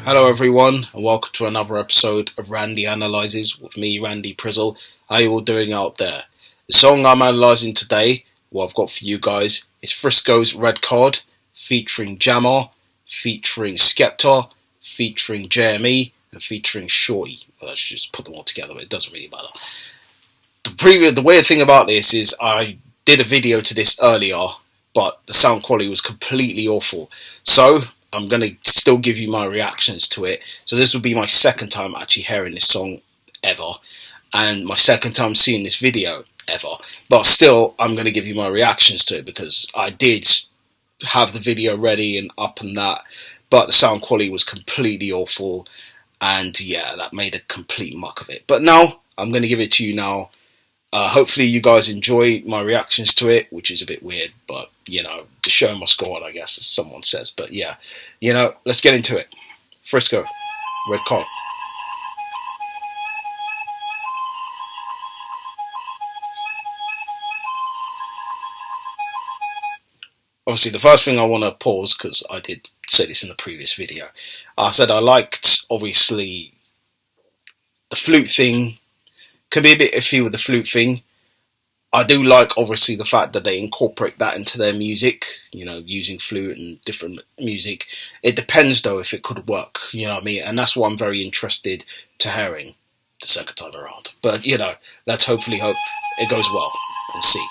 Hello everyone and welcome to another episode of Randy Analyses with me, Randy Prizzle. How you all doing out there? The song I'm analysing today, what I've got for you guys, is Frisco's Red Card, featuring Jammer, featuring Skepta, featuring JME, and featuring Shorty. Well, I should just put them all together, but it doesn't really matter. The weird thing about this is I did a video to this earlier, but the sound quality was completely awful. So I'm going to still give you my reactions to it. So this will be my second time actually hearing this song ever, and my second time seeing this video ever. But still, I'm going to give you my reactions to it because I did have the video ready and up and that, but the sound quality was completely awful, and yeah, that made a complete muck of it. But now, I'm going to give it to you now. Hopefully you guys enjoy my reactions to it, which is a bit weird, but, you know, the show must go on, I guess, as someone says. But, yeah, you know, let's get into it. Frisco, Red Card. Obviously, the first thing I want to pause, because I did say this in the previous video, I said I liked, obviously, the flute thing. Can be a bit iffy with the flute thing. I do like, obviously, the fact that they incorporate that into their music, you know, using flute and different music. It depends, though, if it could work, you know what I mean? And that's what I'm very interested to hearing the second time around. But, you know, let's hopefully hope it goes well and see.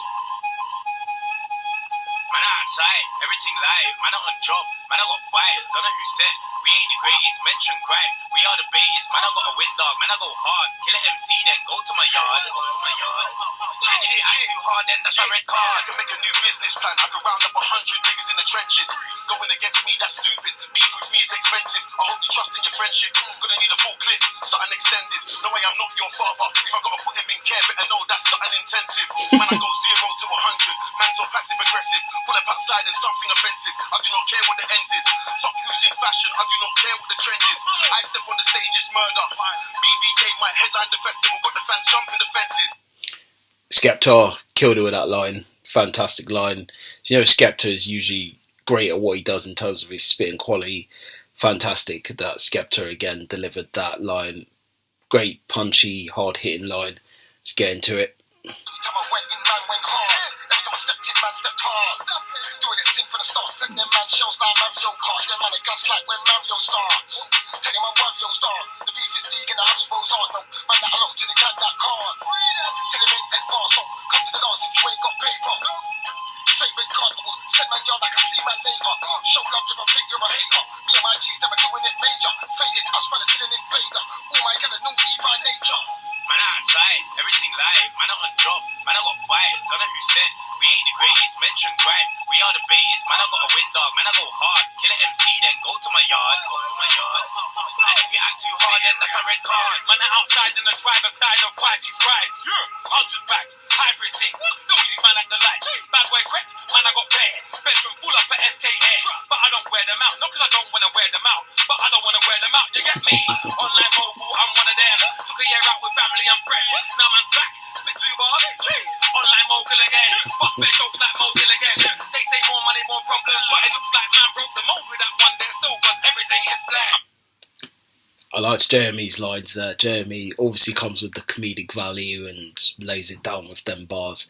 Man outside, everything live, man out on job, man I got vibes, don't know who said, we ain't the greatest, mention gripe, we are the baitest, man I got a wind dog, man I go hard, kill an MC then go to my yard, If you act too hard then that's a red card. I can make a new business plan, I can round up 100 niggas in the trenches, going against me that's stupid, beef with me is expensive, I hope you trust in your friendship, gonna need a full clip, something extended, no way I'm not your father, if I gotta put him in care, better know that's something intensive, man I go 0 to 100, man so passive aggressive, pull up outside and something offensive. I do not care what the ends is. Fuck who's in fashion. I do not care what the trend is. I step on the stage, it's murder. BBK might headline the festival, got the fans jumping the fences. Skepta killed it with that line. Fantastic line. You know, Skepta is usually great at what he does in terms of his spitting quality. Fantastic that Skepta again delivered that line. Great, punchy, hard-hitting line. Let's get into it. I stepped in, man, stepped hard. Doing this thing from the start. Send them man shows like Mario Kart. Them man it guns like when Mario starts. Tell him I'm Wario star. The beef is vegan and honey rolls on. No, man that I locked in the can that card. Tell him ain't that fast. Don't come to the dance if you ain't got paper. Favorite card, send man yard like I see man later. Show love if I think you're a hater. Me and my G's never doing it major. Faded, I was running to an invader. All my girls know me by nature. Man outside, everything live, man out on job, man I got vibes, don't know who said, we ain't the greatest, mention gripe, we are the baitest, man I got a wind dog, man I go hard, kill an MC then go to my yard, and if you act too hard then that's a red card. Man outside in the driver's side of Whitey's ride, 100 bags, hybrid thing, still leave man at the light, bad boy quick, man I got bare, bedroom full up at SK Air, but I don't wear them out, not cause I don't wanna wear them out, but I don't wanna wear them out, you get me? Online mogul, I'm one of them, took a year out with family and friends, now man's back, spit 2 bars, online mogul again, bust bare jokes like mogul again, they say more money, more problems, but it looks like man broke the mold with that one there still, cause everything is black. I liked Jeremy's lines there. Jeremy obviously comes with the comedic value and lays it down with them bars.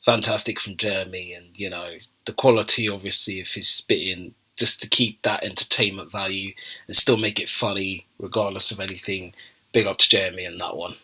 Fantastic from Jeremy, and you know, the quality obviously of his spitting, just to keep that entertainment value and still make it funny regardless of anything. Big up to Jeremy and that one.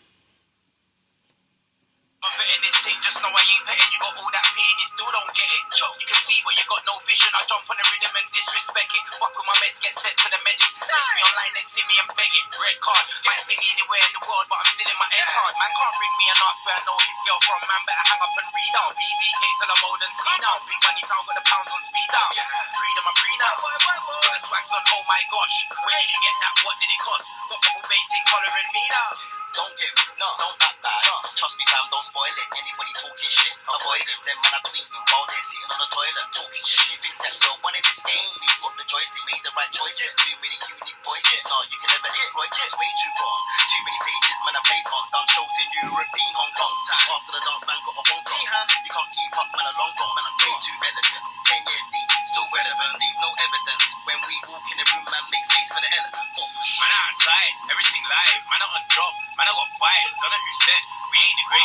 I'm betting this thing, just know I ain't petting. You got all that pain, you still don't get it. You can see, but you got no vision. I jump on the rhythm and disrespect it. Fuck with my meds, get sent to the medics. Miss me online, then see me and beg it. Red card, might see me anywhere in the world, but I'm still in my head hard. Man can't bring me an ask where I know his girl from. Man better hang up and read out. BBK till I'm old and see now. Big money town, got the pounds on speed out. Freedom, I'm free now. Got the swags on, oh my gosh. Where did you get that? What did it cost? Got couple baitings hollering me now. Don't get no, don't act bad. Trust me, fam, don't spoil it. Anybody talking shit, avoid it. Them man are tweeting while they're sitting on the toilet talking shit. You think that you're one in this game? We've got the joystick, made the right choices. Too many unique voices. No, you can never exploit this. Way too far. Too many stages, man, I played on. Done shows in Europe, been Hong Kong. After the dance, man, got a wonk on. You can't keep up, man, a long gone. Man, I'm way too elegant. 10 years deep, still relevant. Leave no evidence. When we walk in the room, man, make space for the elephants.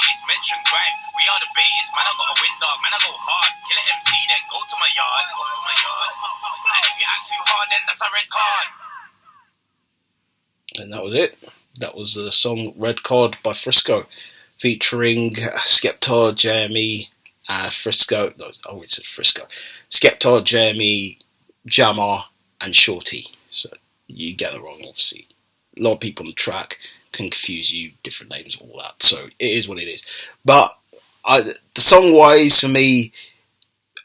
latest, mention grind. We are the baiters, man, I got a wind dog, man, I go hard. Kill an MC, then go to my yard. And if you act too hard, then that's a red card. And that was it. That was the song Red Card by Frisco, featuring Skepta, Jeremy, Frisco. No, I always said Frisco. Skepta, Jeremy, Jammer, and Shorty. So you get it wrong, obviously. A lot of people on the track can confuse you, different names, all that. So it is what it is. But the song-wise, for me,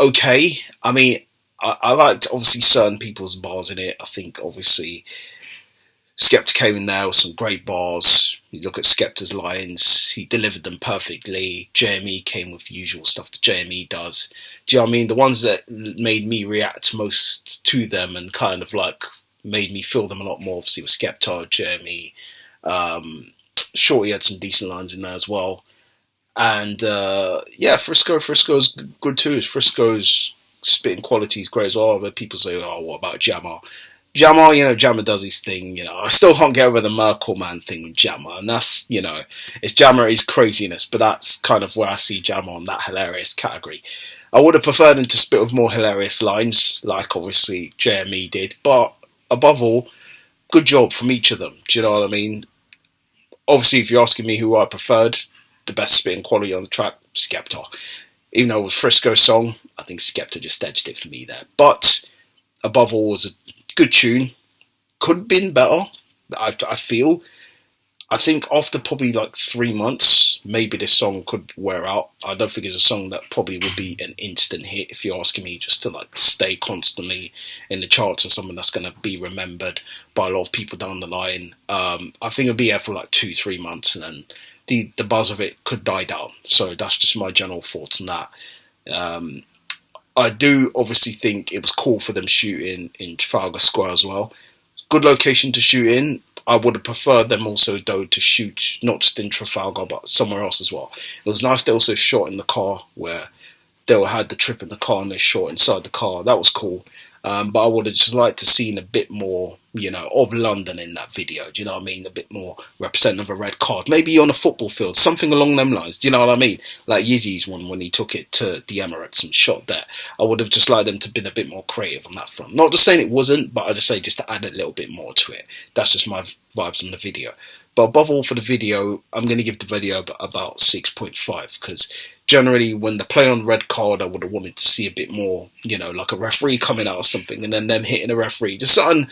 okay. I mean, I liked, obviously, certain people's bars in it. I think, obviously, Skepta came in there with some great bars. You look at Skepta's lines, he delivered them perfectly. Jeremy came with the usual stuff that Jeremy does. Do you know what I mean? The ones that made me react most to them and kind of like made me feel them a lot more, obviously, was Skepta, Jeremy. Shorty had some decent lines in there as well. And Frisco's good too. Frisco's spitting quality is great as well. But people say, oh, what about Jammer? Jammer does his thing, I still can't get over the Merkel man thing with Jammer, and that's, it's Jammer is craziness, but that's kind of where I see Jammer on that hilarious category. I would have preferred him to spit with more hilarious lines, like obviously Jeremy did, but above all, good job from each of them, do you know what I mean? Obviously, if you're asking me who I preferred, the best spitting quality on the track, Skepta. Even though it was Frisco's song, I think Skepta just edged it for me there. But above all, was a good tune. Could have been better, I feel. I think after probably like 3 months, maybe this song could wear out. I don't think it's a song that probably would be an instant hit if you're asking me, just to like stay constantly in the charts or something that's going to be remembered by a lot of people down the line. I think it'll be there for like 2-3 months and then the buzz of it could die down. So that's just my general thoughts on that. I do obviously think it was cool for them shooting in Trafalgar Square as well. Good location to shoot in. I would have preferred them also, though, to shoot not just in Trafalgar, but somewhere else as well. It was nice they also shot in the car, where they had the trip in the car and they shot inside the car. That was cool. But I would have just liked to seen a bit more, of London in that video. Do you know what I mean? A bit more representative of a red card. Maybe on a football field, something along them lines. Do you know what I mean? Like Yeezy's one when he took it to the Emirates and shot there. I would have just liked them to have been a bit more creative on that front. Not just saying it wasn't, but I just say just to add a little bit more to it. That's just my vibes on the video. But above all, for the video, I'm going to give the video about 6.5 because generally when they play on red card, I would have wanted to see a bit more, like a referee coming out or something and then them hitting a referee. Just something,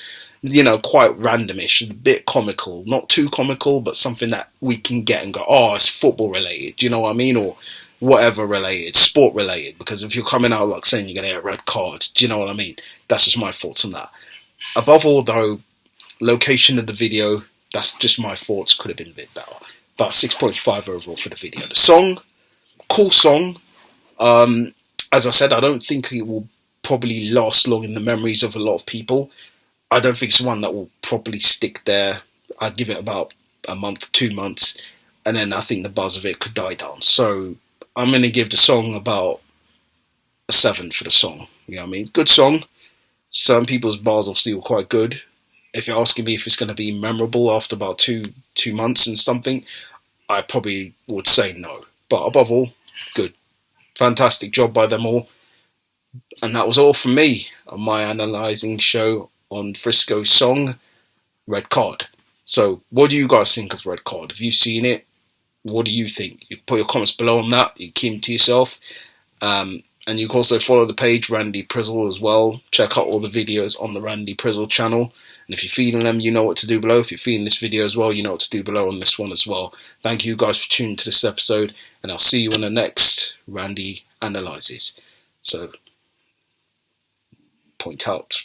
quite randomish, a bit comical. Not too comical, but something that we can get and go, oh, it's football related, do you know what I mean? Or whatever related, sport related. Because if you're coming out like saying you're going to get a red card, do you know what I mean? That's just my thoughts on that. Above all, though, location of the video, that's just my thoughts, could have been a bit better. But 6.5 overall for the video. The song, cool song. As I said, I don't think it will probably last long in the memories of a lot of people. I don't think it's one that will probably stick there. I'd give it about a month, 2 months, and then I think the buzz of it could die down. So I'm going to give the song about a 7 for the song. You know what I mean? Good song. Some people's bars obviously were quite good. If you're asking me if it's going to be memorable after about two months and something, I probably would say no. But above all, good. Fantastic job by them all. And that was all from me on my analysing show on Frisco's song, Red Card. So what do you guys think of Red Card? Have you seen it? What do you think? You can put your comments below on that. You keep them to yourself. And you can also follow the page, Randy Prizzle, as well. Check out all the videos on the Randy Prizzle channel. And if you're feeling them, you know what to do below. If you're feeling this video as well, you know what to do below on this one as well. Thank you guys for tuning to this episode. And I'll see you in the next Randy Analyses. So, point out.